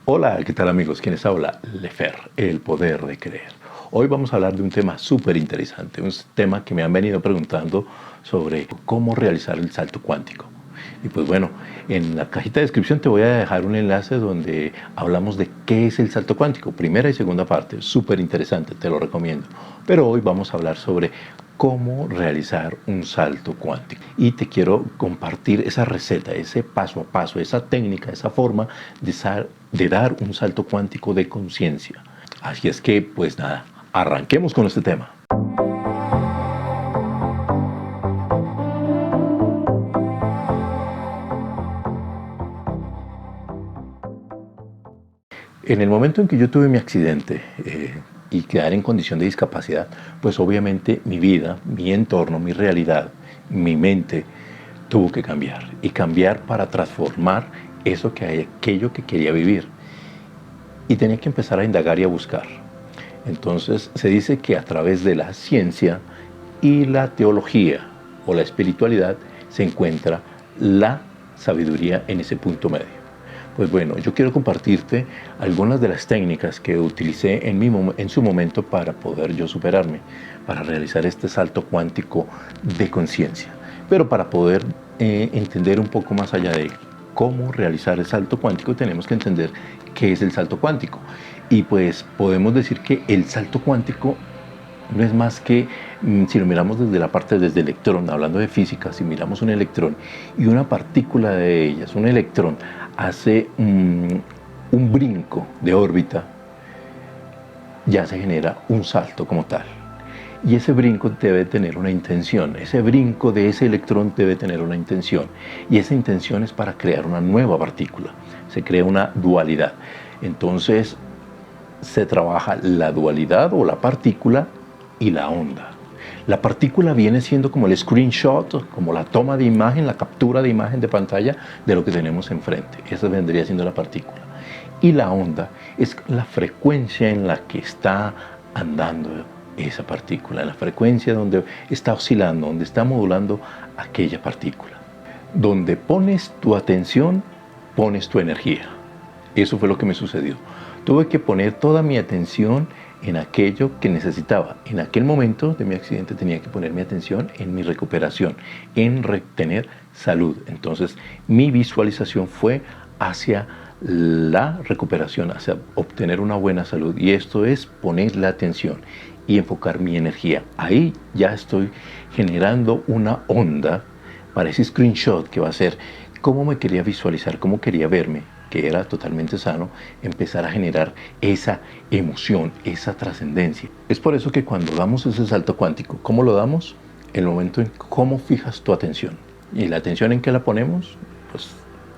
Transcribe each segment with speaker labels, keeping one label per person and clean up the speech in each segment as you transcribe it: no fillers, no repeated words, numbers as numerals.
Speaker 1: Hola, ¿qué tal amigos? ¿Quién les habla? Lefer, el poder de creer. Hoy vamos a hablar de un tema súper interesante, un tema que me han venido preguntando sobre cómo realizar el salto cuántico. Y pues bueno, en la cajita de descripción te voy a dejar un enlace donde hablamos de qué es el salto cuántico, primera y segunda parte, súper interesante, te lo recomiendo. Pero hoy vamos a hablar sobre cómo realizar un salto cuántico. Y te quiero compartir esa receta, ese paso a paso, esa técnica, esa forma de dar un salto cuántico de conciencia. Así es que, pues nada, arranquemos con este tema. En el momento en que yo tuve mi accidente y quedar en condición de discapacidad, pues obviamente mi vida, mi entorno, mi realidad, mi mente tuvo que cambiar. Y cambiar para transformar aquello que quería vivir. Y tenía que empezar a indagar y a buscar. Entonces se dice que a través de la ciencia y la teología o la espiritualidad se encuentra la sabiduría en ese punto medio. Pues bueno, yo quiero compartirte algunas de las técnicas que utilicé en su momento para poder yo superarme, para realizar este salto cuántico de conciencia. Pero para poder entender un poco más allá de cómo realizar el salto cuántico, tenemos que entender qué es el salto cuántico. Y pues podemos decir que el salto cuántico no es más que, si lo miramos desde el electrón, hablando de física, si miramos un electrón y una partícula de ellas, un electrón, hace un brinco de órbita, ya se genera un salto como tal. Y ese brinco debe tener una intención, ese brinco de ese electrón debe tener una intención. Y esa intención es para crear una nueva partícula, se crea una dualidad. Entonces se trabaja la dualidad o la partícula y la onda. La partícula viene siendo como el screenshot, como la toma de imagen, la captura de imagen de pantalla de lo que tenemos enfrente. Esa vendría siendo la partícula. Y la onda es la frecuencia en la que está andando esa partícula, la frecuencia donde está oscilando, donde está modulando aquella partícula. Donde pones tu atención, pones tu energía. Eso fue lo que me sucedió. Tuve que poner toda mi atención en aquello que necesitaba. En aquel momento de mi accidente tenía que poner mi atención en mi recuperación, en tener salud. Entonces mi visualización fue hacia la recuperación, hacia obtener una buena salud. Y esto es poner la atención y enfocar mi energía. Ahí ya estoy generando una onda para ese screenshot que va a ser cómo me quería visualizar, cómo quería verme, que era totalmente sano, empezar a generar esa emoción, esa trascendencia. Es por eso que cuando damos ese salto cuántico, ¿cómo lo damos? El momento en cómo fijas tu atención. ¿Y la atención en qué la ponemos? Pues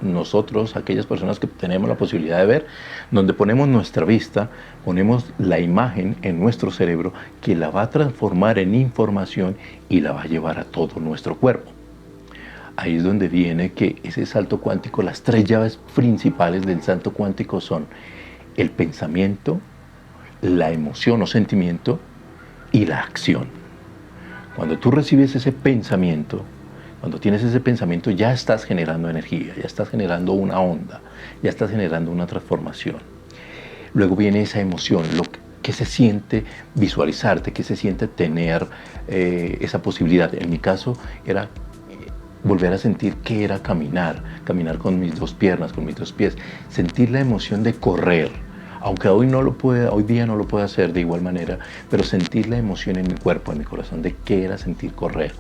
Speaker 1: nosotros, aquellas personas que tenemos la posibilidad de ver, donde ponemos nuestra vista, ponemos la imagen en nuestro cerebro que la va a transformar en información y la va a llevar a todo nuestro cuerpo. Ahí es donde viene que ese salto cuántico, las tres llaves principales del salto cuántico son el pensamiento, la emoción o sentimiento y la acción. Cuando tú recibes ese pensamiento, cuando tienes ese pensamiento, ya estás generando energía, ya estás generando una onda, ya estás generando una transformación. Luego viene esa emoción, lo que se siente visualizarte, que se siente tener esa posibilidad. En mi caso era volver a sentir que era caminar con mis dos piernas, con mis dos pies, sentir la emoción de correr, aunque hoy día no lo puedo hacer de igual manera, pero sentir la emoción en mi cuerpo, en mi corazón, de qué era sentir correr.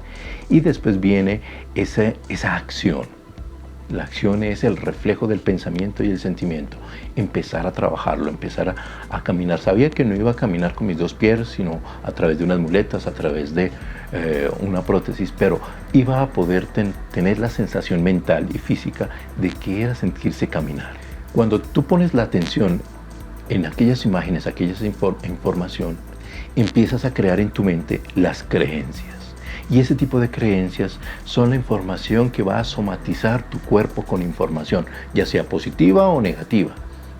Speaker 1: Y después viene esa acción. La acción es el reflejo del pensamiento y el sentimiento. Empezar a trabajarlo, empezar a caminar. Sabía que no iba a caminar con mis dos pies, sino a través de unas muletas, a través de una prótesis, pero iba a poder tener la sensación mental y física de que era sentirse caminar. Cuando tú pones la atención en aquellas imágenes, información, empiezas a crear en tu mente las creencias. Y ese tipo de creencias son la información que va a somatizar tu cuerpo con información, ya sea positiva o negativa.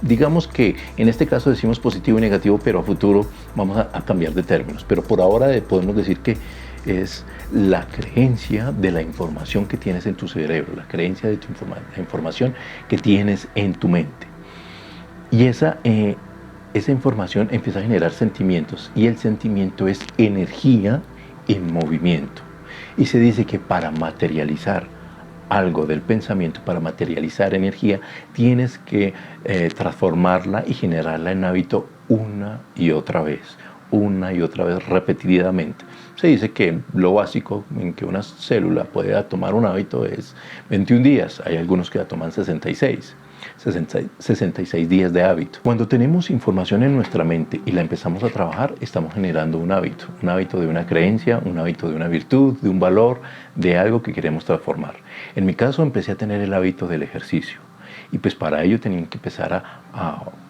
Speaker 1: Digamos que en este caso decimos positivo y negativo, pero a futuro vamos a cambiar de términos. Pero por ahora podemos decir que es la creencia de la información que tienes en tu cerebro, la creencia de la información que tienes en tu mente. Y esa información empieza a generar sentimientos, y el sentimiento es energía en movimiento. Y se dice que para materializar algo del pensamiento, para materializar energía, tienes que transformarla y generarla en hábito una y otra vez repetidamente. Se dice que lo básico en que una célula puede tomar un hábito es 21 días. Hay algunos que la toman 66 días de hábito. Cuando tenemos información en nuestra mente y la empezamos a trabajar, estamos generando un hábito de una creencia, un hábito de una virtud, de un valor, de algo que queremos transformar. En mi caso empecé a tener el hábito del ejercicio. Y pues para ello tenía que empezar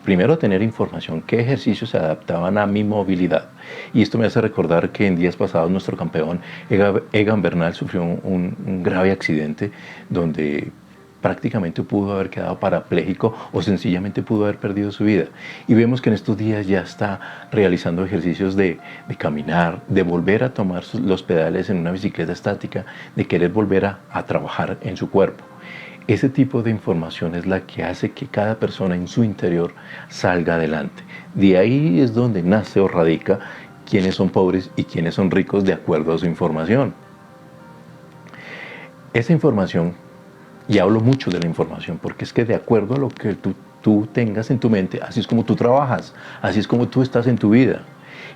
Speaker 1: primero a tener información, qué ejercicios se adaptaban a mi movilidad. Y esto me hace recordar que en días pasados nuestro campeón Egan Bernal sufrió un grave accidente donde prácticamente pudo haber quedado parapléjico o sencillamente pudo haber perdido su vida. Y vemos que en estos días ya está realizando ejercicios de caminar, de volver a tomar los pedales en una bicicleta estática, de querer volver a trabajar en su cuerpo. Ese tipo de información es la que hace que cada persona en su interior salga adelante. De ahí es donde nace o radica quiénes son pobres y quiénes son ricos de acuerdo a su información. Esa información, y hablo mucho de la información, porque es que de acuerdo a lo que tú tengas en tu mente, así es como tú trabajas, así es como tú estás en tu vida.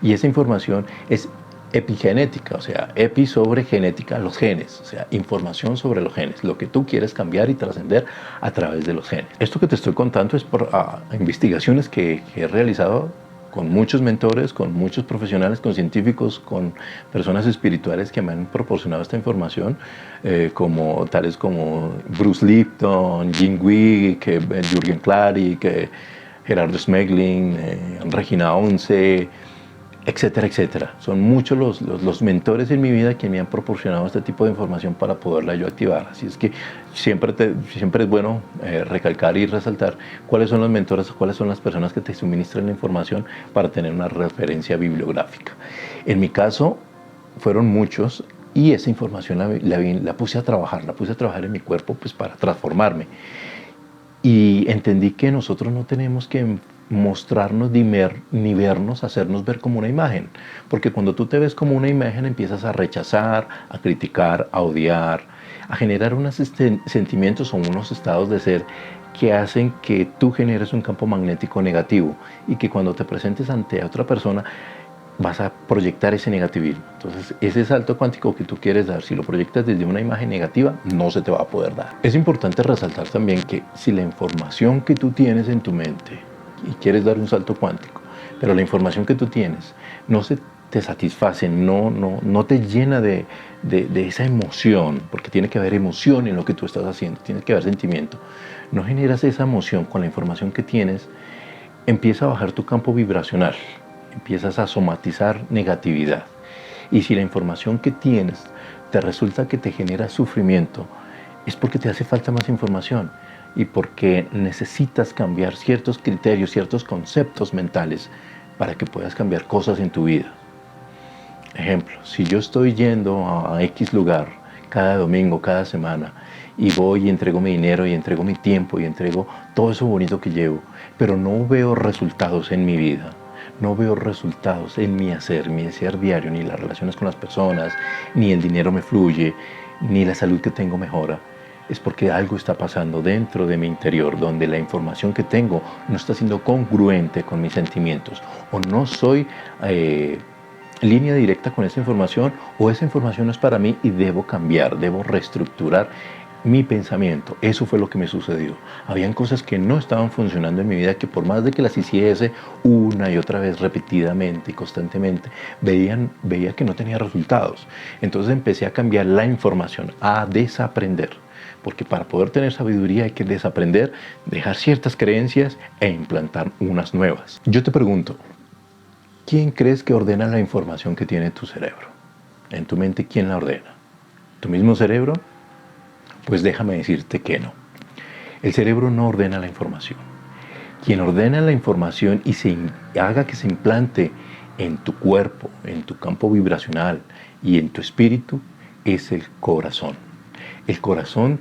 Speaker 1: Y esa información es epigenética, o sea, epi sobre genética, los genes, o sea, información sobre los genes, lo que tú quieres cambiar y trascender a través de los genes. Esto que te estoy contando es por investigaciones que he realizado con muchos mentores, con muchos profesionales, con científicos, con personas espirituales que me han proporcionado esta información, tales como Bruce Lipton, Jim Wick, Jürgen Klarik, Gerardo Smegling, Regina Once, etcétera, etcétera. Son muchos los mentores en mi vida que me han proporcionado este tipo de información para poderla yo activar. Así es que siempre es bueno recalcar y resaltar cuáles son los mentores, cuáles son las personas que te suministran la información para tener una referencia bibliográfica. En mi caso, fueron muchos, y esa información la puse a trabajar en mi cuerpo pues, para transformarme. Y entendí que nosotros no tenemos que mostrarnos ni vernos, hacernos ver como una imagen. Porque cuando tú te ves como una imagen empiezas a rechazar, a criticar, a odiar, a generar unos sentimientos o unos estados de ser que hacen que tú generes un campo magnético negativo y que cuando te presentes ante otra persona vas a proyectar ese negativismo. Entonces, ese salto cuántico que tú quieres dar, si lo proyectas desde una imagen negativa, no se te va a poder dar. Es importante resaltar también que si la información que tú tienes en tu mente y quieres dar un salto cuántico, pero la información que tú tienes no te satisface, no te llena de esa emoción, porque tiene que haber emoción en lo que tú estás haciendo, tiene que haber sentimiento, no generas esa emoción con la información que tienes, empieza a bajar tu campo vibracional, empiezas a somatizar negatividad. Y si la información que tienes te resulta que te genera sufrimiento, es porque te hace falta más información y porque necesitas cambiar ciertos criterios, ciertos conceptos mentales para que puedas cambiar cosas en tu vida. Ejemplo, si yo estoy yendo a X lugar cada domingo, cada semana, y voy y entrego mi dinero y entrego mi tiempo y entrego todo eso bonito que llevo, pero no veo resultados en mi vida, no veo resultados en mi hacer diario, ni las relaciones con las personas, ni el dinero me fluye, ni la salud que tengo mejora, es porque algo está pasando dentro de mi interior, donde la información que tengo no está siendo congruente con mis sentimientos, o no soy línea directa con esa información, o esa información no es para mí y debo cambiar, debo reestructurar mi pensamiento. Eso fue lo que me sucedió. Habían cosas que no estaban funcionando en mi vida, que por más de que las hiciese una y otra vez repetidamente y constantemente, veía que no tenía resultados. Entonces empecé a cambiar la información, a desaprender. Porque para poder tener sabiduría hay que desaprender, dejar ciertas creencias e implantar unas nuevas. Yo te pregunto, ¿quién crees que ordena la información que tiene tu cerebro? En tu mente, ¿quién la ordena? ¿Tu mismo cerebro? Pues déjame decirte que no. El cerebro no ordena la información. Quien ordena la información y haga que se implante en tu cuerpo, en tu campo vibracional y en tu espíritu, es el corazón. El corazón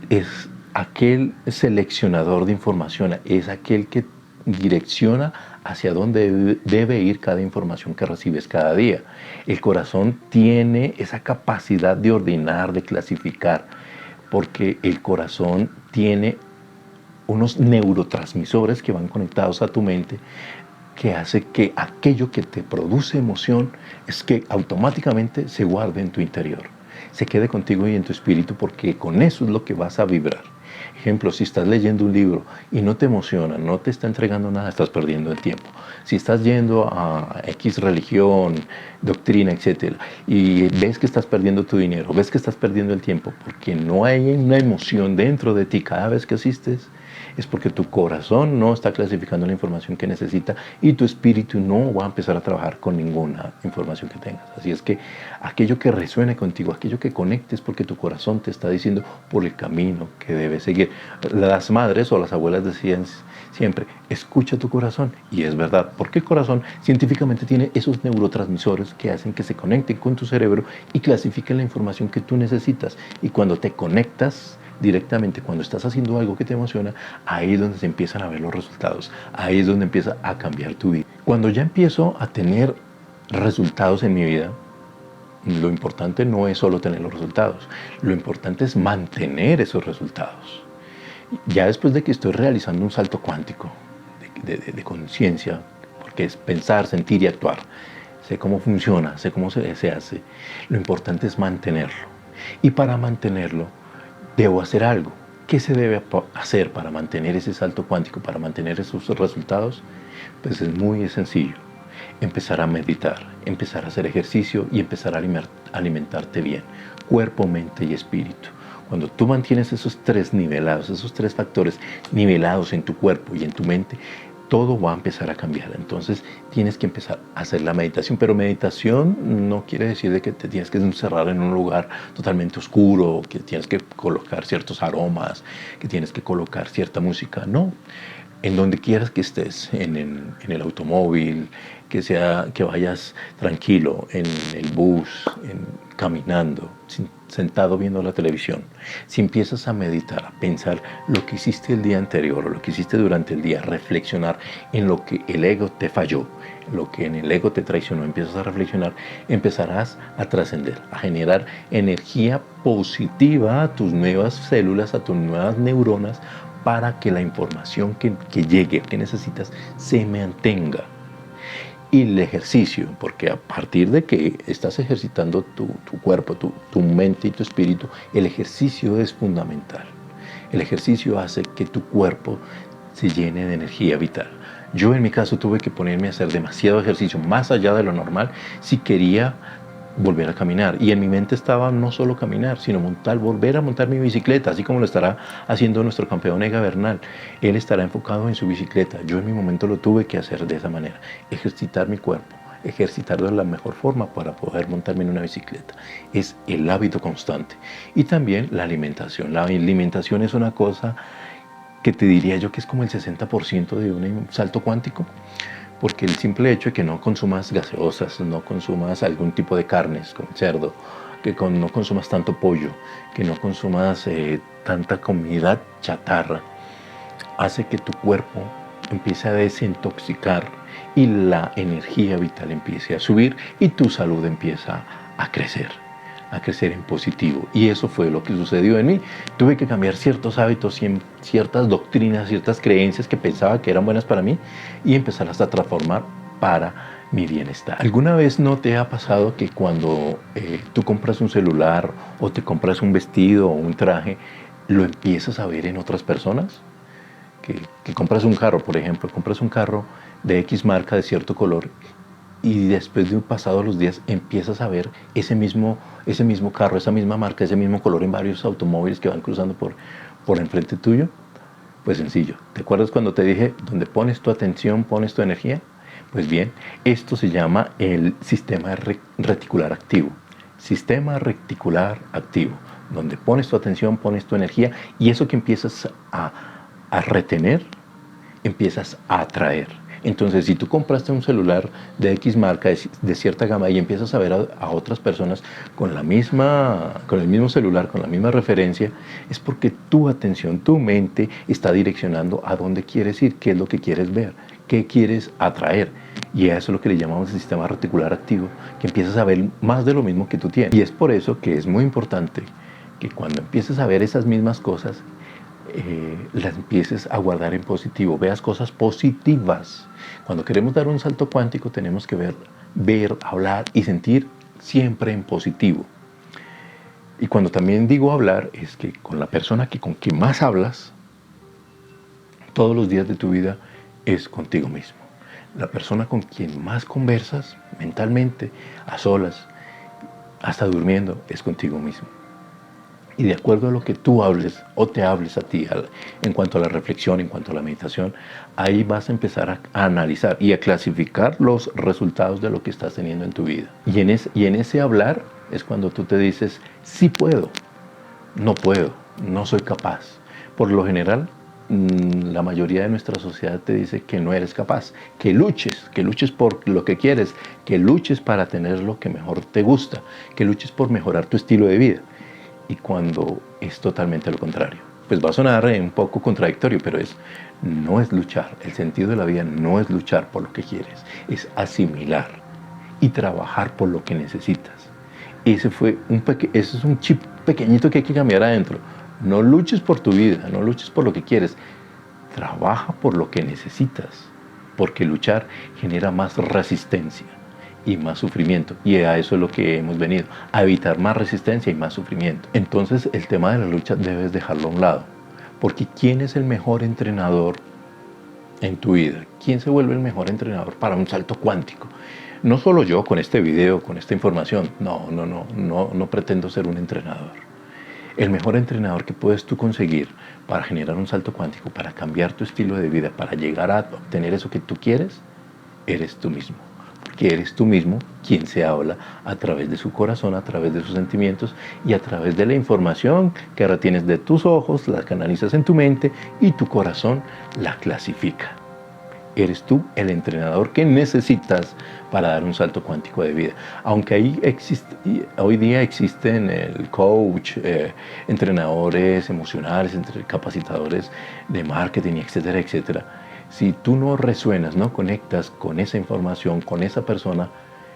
Speaker 1: es aquel seleccionador de información, es aquel que direcciona hacia dónde debe ir cada información que recibes cada día. El corazón tiene esa capacidad de ordenar, de clasificar, porque el corazón tiene unos neurotransmisores que van conectados a tu mente, que hace que aquello que te produce emoción es que automáticamente se guarde en tu interior, se quede contigo y en tu espíritu, porque con eso es lo que vas a vibrar. Ejemplo, si estás leyendo un libro y no te emociona, no te está entregando nada, estás perdiendo el tiempo. Si estás yendo a X religión, doctrina, etc., y ves que estás perdiendo tu dinero, ves que estás perdiendo el tiempo, porque no hay una emoción dentro de ti cada vez que asistes, es porque tu corazón no está clasificando la información que necesita y tu espíritu no va a empezar a trabajar con ninguna información que tengas. Así es que aquello que resuene contigo, aquello que conectes, porque tu corazón te está diciendo por el camino que debes seguir. Las madres o las abuelas decían siempre, escucha tu corazón, y es verdad, porque el corazón científicamente tiene esos neurotransmisores que hacen que se conecten con tu cerebro y clasifiquen la información que tú necesitas. Y cuando te conectas directamente, cuando estás haciendo algo que te emociona, ahí es donde se empiezan a ver los resultados, ahí es donde empieza a cambiar tu vida. Cuando ya empiezo a tener resultados en mi vida, lo importante no es solo tener los resultados, lo importante es mantener esos resultados. Ya después de que estoy realizando un salto cuántico de conciencia, porque es pensar, sentir y actuar, sé cómo funciona, sé cómo se hace, lo importante es mantenerlo. Y para mantenerlo, debo hacer algo. ¿Qué se debe hacer para mantener ese salto cuántico, para mantener esos resultados? Pues es muy sencillo. Empezar a meditar, empezar a hacer ejercicio y empezar a alimentarte bien, cuerpo, mente y espíritu. Cuando tú mantienes esos tres nivelados, esos tres factores nivelados en tu cuerpo y en tu mente, todo va a empezar a cambiar. Entonces tienes que empezar a hacer la meditación, pero meditación no quiere decir de que te tienes que encerrar en un lugar totalmente oscuro, que tienes que colocar ciertos aromas, que tienes que colocar cierta música. No, en donde quieras que estés, en el automóvil, que vayas tranquilo, en el bus, caminando, sentado viendo la televisión. Si empiezas a meditar, a pensar lo que hiciste el día anterior o lo que hiciste durante el día, reflexionar en lo que el ego te falló, lo que en el ego te traicionó, empiezas a reflexionar, empezarás a trascender, a generar energía positiva a tus nuevas células, a tus nuevas neuronas, para que la información que llegue, que necesitas, se mantenga. Y el ejercicio, porque a partir de que estás ejercitando tu cuerpo, tu mente y tu espíritu, el ejercicio es fundamental. El ejercicio hace que tu cuerpo se llene de energía vital. Yo en mi caso tuve que ponerme a hacer demasiado ejercicio, más allá de lo normal, si quería volver a caminar. Y en mi mente estaba no solo caminar, sino volver a montar mi bicicleta, así como lo estará haciendo nuestro campeón Ega Bernal. Él estará enfocado en su bicicleta. Yo en mi momento lo tuve que hacer de esa manera, ejercitar mi cuerpo, ejercitarlo de la mejor forma para poder montarme en una bicicleta. Es el hábito constante. Y también la alimentación. La alimentación es una cosa que te diría yo que es como el 60% de un salto cuántico. Porque el simple hecho de que no consumas gaseosas, no consumas algún tipo de carnes como cerdo, que no consumas tanto pollo, que no consumas tanta comida chatarra, hace que tu cuerpo empiece a desintoxicar y la energía vital empiece a subir y tu salud empieza a crecer en positivo. Y eso fue lo que sucedió en mí. Tuve que cambiar ciertos hábitos, ciertas doctrinas, ciertas creencias que pensaba que eran buenas para mí y empezarlas a transformar para mi bienestar. ¿Alguna vez no te ha pasado que cuando tú compras un celular o te compras un vestido o un traje, lo empiezas a ver en otras personas? Que compras un carro, por ejemplo, compras un carro de X marca de cierto color y después de pasados los días empiezas a ver ese mismo carro, esa misma marca, ese mismo color en varios automóviles que van cruzando por enfrente tuyo. Pues sencillo. ¿Te acuerdas cuando te dije, donde pones tu atención, pones tu energía? Pues bien, esto se llama el sistema reticular activo. Sistema reticular activo, donde pones tu atención, pones tu energía, y eso que empiezas a retener, empiezas a atraer. Entonces, si tú compraste un celular de X marca, de cierta gama, y empiezas a ver a otras personas con el mismo celular, con la misma referencia, es porque tu atención, tu mente está direccionando a dónde quieres ir, qué es lo que quieres ver, qué quieres atraer. Y a eso es lo que le llamamos el sistema reticular activo, que empiezas a ver más de lo mismo que tú tienes. Y es por eso que es muy importante que cuando empieces a ver esas mismas cosas, las empieces a guardar en positivo, veas cosas positivas. Cuando queremos dar un salto cuántico tenemos que ver, hablar y sentir siempre en positivo. Y cuando también digo hablar, es que con la persona con quien más hablas todos los días de tu vida es contigo mismo. La persona con quien más conversas mentalmente, a solas, hasta durmiendo, es contigo mismo. Y de acuerdo a lo que tú hables o te hables a ti en cuanto a la reflexión, en cuanto a la meditación, ahí vas a empezar a analizar y a clasificar los resultados de lo que estás teniendo en tu vida. Y en ese hablar es cuando tú te dices, sí puedo, no puedo, no soy capaz. Por lo general, la mayoría de nuestra sociedad te dice que no eres capaz, que luches por lo que quieres, que luches para tener lo que mejor te gusta, que luches por mejorar tu estilo de vida. Y cuando es totalmente lo contrario. Pues va a sonar un poco contradictorio, pero no es luchar. El sentido de la vida no es luchar por lo que quieres, es asimilar y trabajar por lo que necesitas. Ese es un chip pequeñito que hay que cambiar adentro. No luches por tu vida, no luches por lo que quieres. Trabaja por lo que necesitas, porque luchar genera más resistencia y más sufrimiento, y a eso es lo que hemos venido, a evitar más resistencia y más sufrimiento. Entonces el tema de la lucha debes dejarlo a un lado, porque ¿quién es el mejor entrenador en tu vida? ¿Quién se vuelve el mejor entrenador para un salto cuántico? No solo yo con este video, con esta información, no pretendo ser un entrenador. El mejor entrenador que puedes tú conseguir para generar un salto cuántico, para cambiar tu estilo de vida, para llegar a obtener eso que tú quieres, eres tú mismo. Porque eres tú mismo quien se habla a través de su corazón, a través de sus sentimientos y a través de la información que retienes de tus ojos, la canalizas en tu mente y tu corazón la clasifica. Eres tú el entrenador que necesitas para dar un salto cuántico de vida. Aunque hoy día existen el coach, entrenadores emocionales, capacitadores de marketing, etcétera, etcétera. Si tú no resuenas, no conectas con esa información, con esa persona,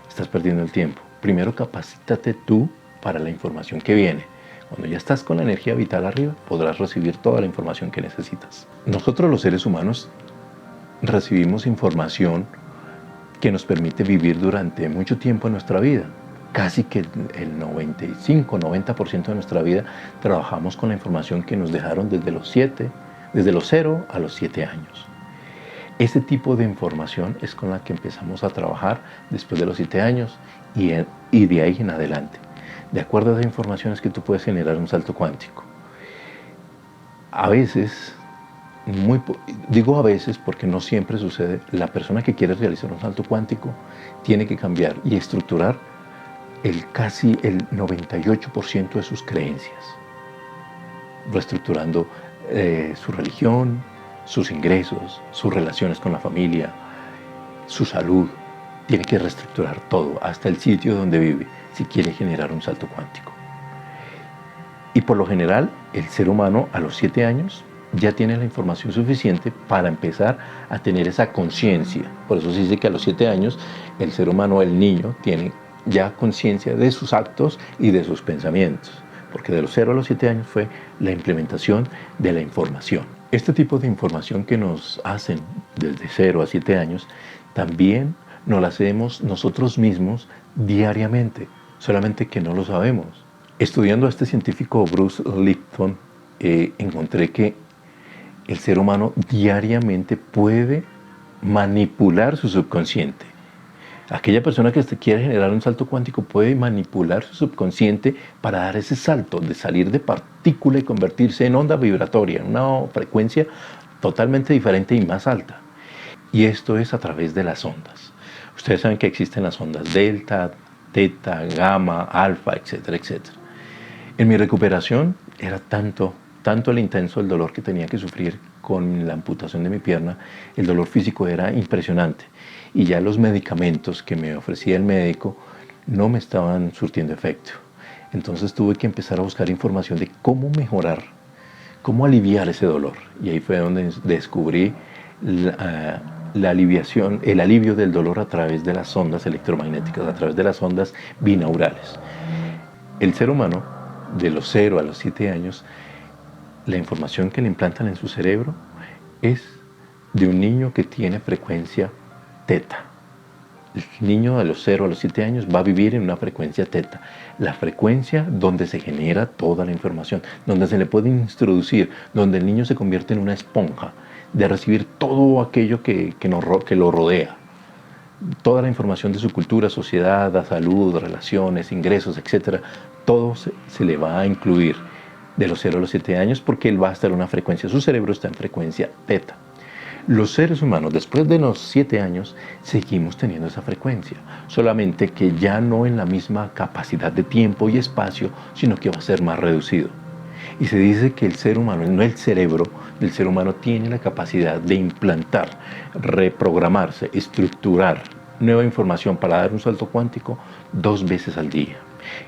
Speaker 1: estás perdiendo el tiempo. Primero capacítate tú para la información que viene. Cuando ya estás con la energía vital arriba, podrás recibir toda la información que necesitas. Nosotros los seres humanos recibimos información que nos permite vivir durante mucho tiempo en nuestra vida. Casi que el 95-90% de nuestra vida trabajamos con la información que nos dejaron desde los 0 a los 7 años. Ese tipo de información es con la que empezamos a trabajar después de los 7 años y de ahí en adelante. De acuerdo a esa información es que tú puedes generar un salto cuántico. A veces, digo a veces porque no siempre sucede, la persona que quiere realizar un salto cuántico tiene que cambiar y estructurar casi el 98% de sus creencias, reestructurando su religión, sus ingresos, sus relaciones con la familia, su salud. Tiene que reestructurar todo, hasta el sitio donde vive, si quiere generar un salto cuántico. Y por lo general, el ser humano a los 7 años ya tiene la información suficiente para empezar a tener esa conciencia. Por eso se dice que a los 7 años el ser humano, el niño, tiene ya conciencia de sus actos y de sus pensamientos. Porque de los 0 a los 7 años fue la implementación de la información. Este tipo de información que nos hacen desde 0 a 7 años, también nos la hacemos nosotros mismos diariamente, solamente que no lo sabemos. Estudiando a este científico Bruce Lipton, encontré que el ser humano diariamente puede manipular su subconsciente. Aquella persona que quiere generar un salto cuántico puede manipular su subconsciente para dar ese salto de salir de partícula y convertirse en onda vibratoria, en una frecuencia totalmente diferente y más alta. Y esto es a través de las ondas. Ustedes saben que existen las ondas delta, teta, gamma, alfa, etcétera, etcétera. En mi recuperación era tanto el intenso el dolor que tenía que sufrir con la amputación de mi pierna, el dolor físico era impresionante. Y ya los medicamentos que me ofrecía el médico no me estaban surtiendo efecto. Entonces tuve que empezar a buscar información de cómo mejorar, cómo aliviar ese dolor. Y ahí fue donde descubrí la aliviación, el alivio del dolor a través de las ondas electromagnéticas, a través de las ondas binaurales. El ser humano, de los 0 a los 7 años, la información que le implantan en su cerebro es de un niño que tiene frecuencia teta. El niño de los 0 a los 7 años va a vivir en una frecuencia teta, la frecuencia donde se genera toda la información, donde se le puede introducir, donde el niño se convierte en una esponja de recibir todo aquello que lo rodea. Toda la información de su cultura, sociedad, salud, relaciones, ingresos, etc. Todo se le va a incluir de los 0 a los 7 años porque él va a estar en una frecuencia, su cerebro está en frecuencia teta. Los seres humanos, después de los 7 años, seguimos teniendo esa frecuencia, solamente que ya no en la misma capacidad de tiempo y espacio, sino que va a ser más reducido. Y se dice que el ser humano, no el cerebro del ser humano, tiene la capacidad de implantar, reprogramarse, estructurar nueva información para dar un salto cuántico 2 veces al día.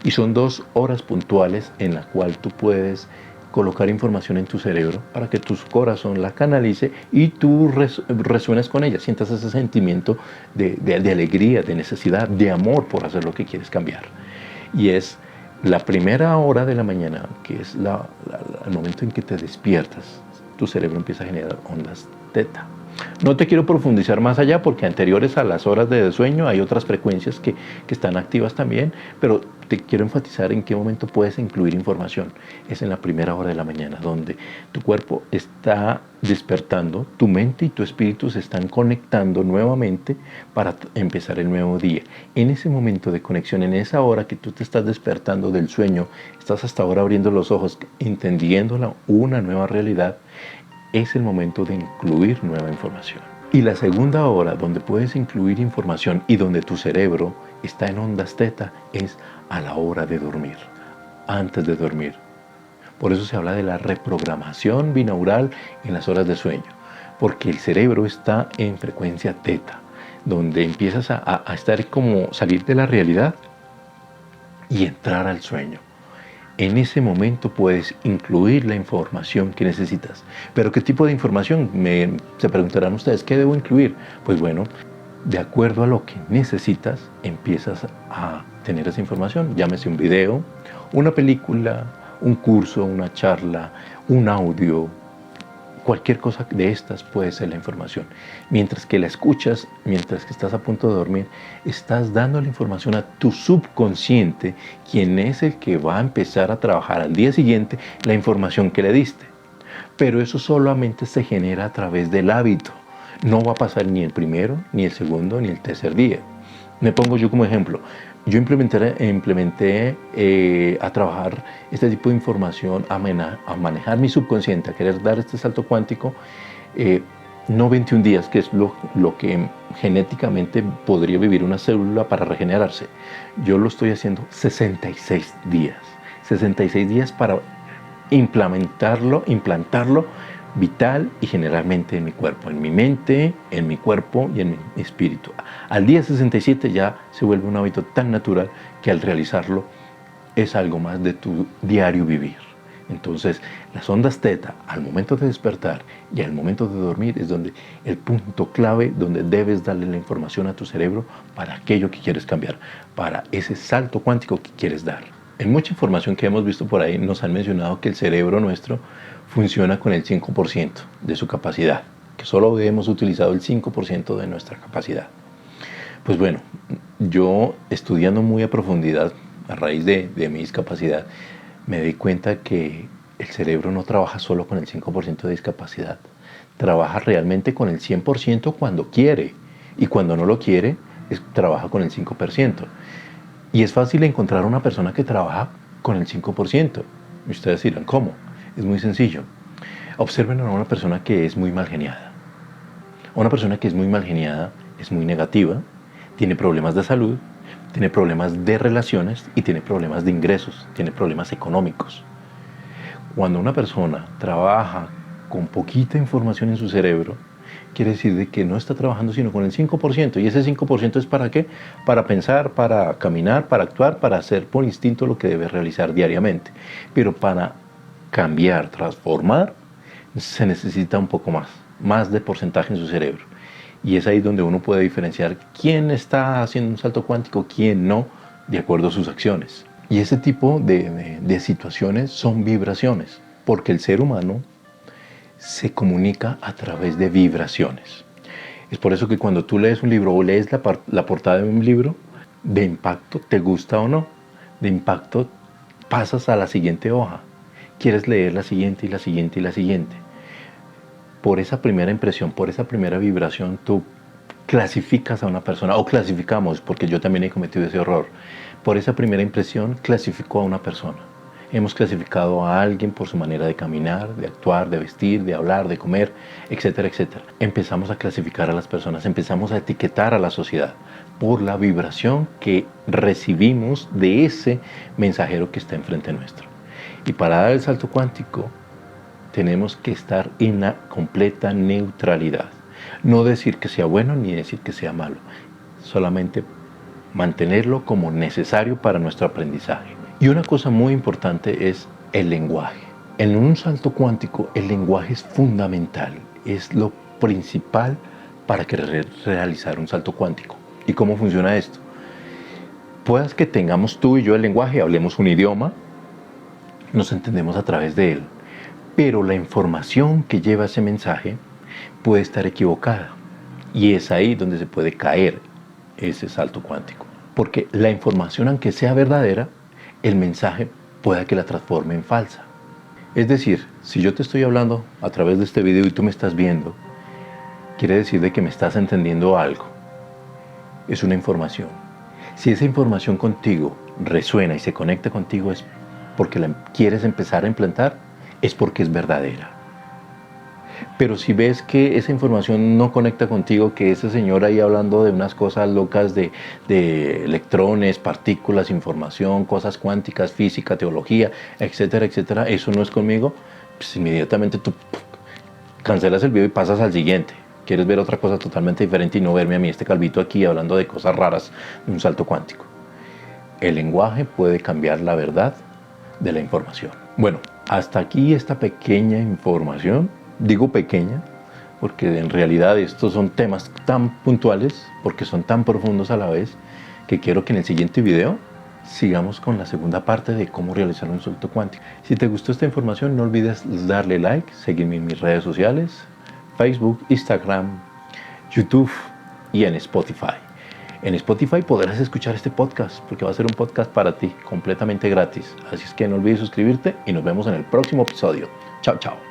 Speaker 1: Y son 2 horas puntuales en las cuales tú puedes colocar información en tu cerebro para que tu corazón la canalice y tú resuenes con ella, sientas ese sentimiento de alegría, de necesidad, de amor por hacer lo que quieres cambiar. Y es la primera hora de la mañana, que es el momento en que te despiertas, tu cerebro empieza a generar ondas teta. No te quiero profundizar más allá porque anteriores a las horas de sueño hay otras frecuencias que están activas también, pero te quiero enfatizar en qué momento puedes incluir información. Es en la primera hora de la mañana, donde tu cuerpo está despertando, tu mente y tu espíritu se están conectando nuevamente para empezar el nuevo día. En ese momento de conexión, en esa hora que tú te estás despertando del sueño, estás hasta ahora abriendo los ojos, entendiendo una nueva realidad, es el momento de incluir nueva información. Y la segunda hora donde puedes incluir información y donde tu cerebro está en ondas teta es a la hora de dormir, antes de dormir. Por eso se habla de la reprogramación binaural en las horas de sueño, porque el cerebro está en frecuencia teta, donde empiezas a estar como salir de la realidad y entrar al sueño. En ese momento puedes incluir la información que necesitas. ¿Pero qué tipo de información? Se preguntarán ustedes, ¿qué debo incluir? Pues bueno, de acuerdo a lo que necesitas, empiezas a tener esa información. Llámese un video, una película, un curso, una charla, un audio. Cualquier cosa de estas puede ser la información. Mientras que la escuchas, mientras que estás a punto de dormir, estás dando la información a tu subconsciente, quien es el que va a empezar a trabajar al día siguiente la información que le diste. Pero eso solamente se genera a través del hábito. No va a pasar ni el primero, ni el segundo, ni el tercer día. Me pongo yo como ejemplo. Yo implementé a trabajar este tipo de información, a manejar mi subconsciente, a querer dar este salto cuántico, no 21 días, que es lo que genéticamente podría vivir una célula para regenerarse. Yo lo estoy haciendo 66 días. 66 días para implantarlo vital y generalmente en mi cuerpo, en mi mente, en mi cuerpo y en mi espíritu. Al día 67 ya se vuelve un hábito tan natural que al realizarlo es algo más de tu diario vivir. Entonces, las ondas teta al momento de despertar y al momento de dormir es donde el punto clave donde debes darle la información a tu cerebro para aquello que quieres cambiar, para ese salto cuántico que quieres dar. En mucha información que hemos visto por ahí nos han mencionado que el cerebro nuestro funciona con el 5% de su capacidad, que solo hemos utilizado el 5% de nuestra capacidad. Pues bueno, yo estudiando muy a profundidad a raíz de mi discapacidad, me di cuenta que el cerebro no trabaja solo con el 5% de discapacidad, trabaja realmente con el 100% cuando quiere, y cuando no lo quiere, trabaja con el 5%. Y es fácil encontrar una persona que trabaja con el 5%. Y ustedes dirán, ¿cómo? Es muy sencillo. Observen a una persona que es muy mal geniada. Una persona que es muy mal geniada es muy negativa, tiene problemas de salud, tiene problemas de relaciones y tiene problemas de ingresos, tiene problemas económicos. Cuando una persona trabaja con poquita información en su cerebro, quiere decir de que no está trabajando sino con el 5%. ¿Y ese 5% es para qué? Para pensar, para caminar, para actuar, para hacer por instinto lo que debe realizar diariamente. Pero para cambiar, transformar, se necesita un poco más de porcentaje en su cerebro. Y es ahí donde uno puede diferenciar quién está haciendo un salto cuántico, quién no, de acuerdo a sus acciones. Y ese tipo de situaciones son vibraciones, porque el ser humano se comunica a través de vibraciones. Es por eso que cuando tú lees un libro o lees la portada de un libro, de impacto, te gusta o no, de impacto pasas a la siguiente hoja. Quieres leer la siguiente y la siguiente y la siguiente. Por esa primera impresión, por esa primera vibración, tú clasificas a una persona, o clasificamos, porque yo también he cometido ese error. Por esa primera impresión, clasificó a una persona. Hemos clasificado a alguien por su manera de caminar, de actuar, de vestir, de hablar, de comer, etcétera, etcétera. Empezamos a clasificar a las personas, empezamos a etiquetar a la sociedad por la vibración que recibimos de ese mensajero que está enfrente nuestro. Y para dar el salto cuántico, tenemos que estar en la completa neutralidad. No decir que sea bueno ni decir que sea malo, solamente mantenerlo como necesario para nuestro aprendizaje. Y una cosa muy importante es el lenguaje. En un salto cuántico el lenguaje es fundamental, es lo principal para realizar un salto cuántico. ¿Y cómo funciona esto? Puedas que tengamos tú y yo el lenguaje, hablemos un idioma, nos entendemos a través de él, pero la información que lleva ese mensaje puede estar equivocada y es ahí donde se puede caer ese salto cuántico, porque la información, aunque sea verdadera, el mensaje pueda que la transforme en falsa. Es decir, si yo te estoy hablando a través de este video y tú me estás viendo, quiere decir de que me estás entendiendo algo. Es una información. Si esa información contigo resuena y se conecta contigo, es porque la quieres empezar a implantar, es porque es verdadera. Pero si ves que esa información no conecta contigo, que ese señor ahí hablando de unas cosas locas de electrones, partículas, información, cosas cuánticas, física, teología, etcétera, etcétera, eso no es conmigo, pues inmediatamente tú cancelas el video y pasas al siguiente. Quieres ver otra cosa totalmente diferente y no verme a mí, este calvito aquí, hablando de cosas raras de un salto cuántico. El lenguaje puede cambiar la verdad de la información. Bueno, hasta aquí esta pequeña información. Digo pequeña porque en realidad estos son temas tan puntuales, porque son tan profundos a la vez, que quiero que en el siguiente video sigamos con la segunda parte de cómo realizar un salto cuántico. Si te gustó esta información, no olvides darle like, seguirme en mis redes sociales, Facebook, Instagram, YouTube y en Spotify. En Spotify podrás escuchar este podcast porque va a ser un podcast para ti, completamente gratis. Así es que no olvides suscribirte y nos vemos en el próximo episodio. Chao, chao.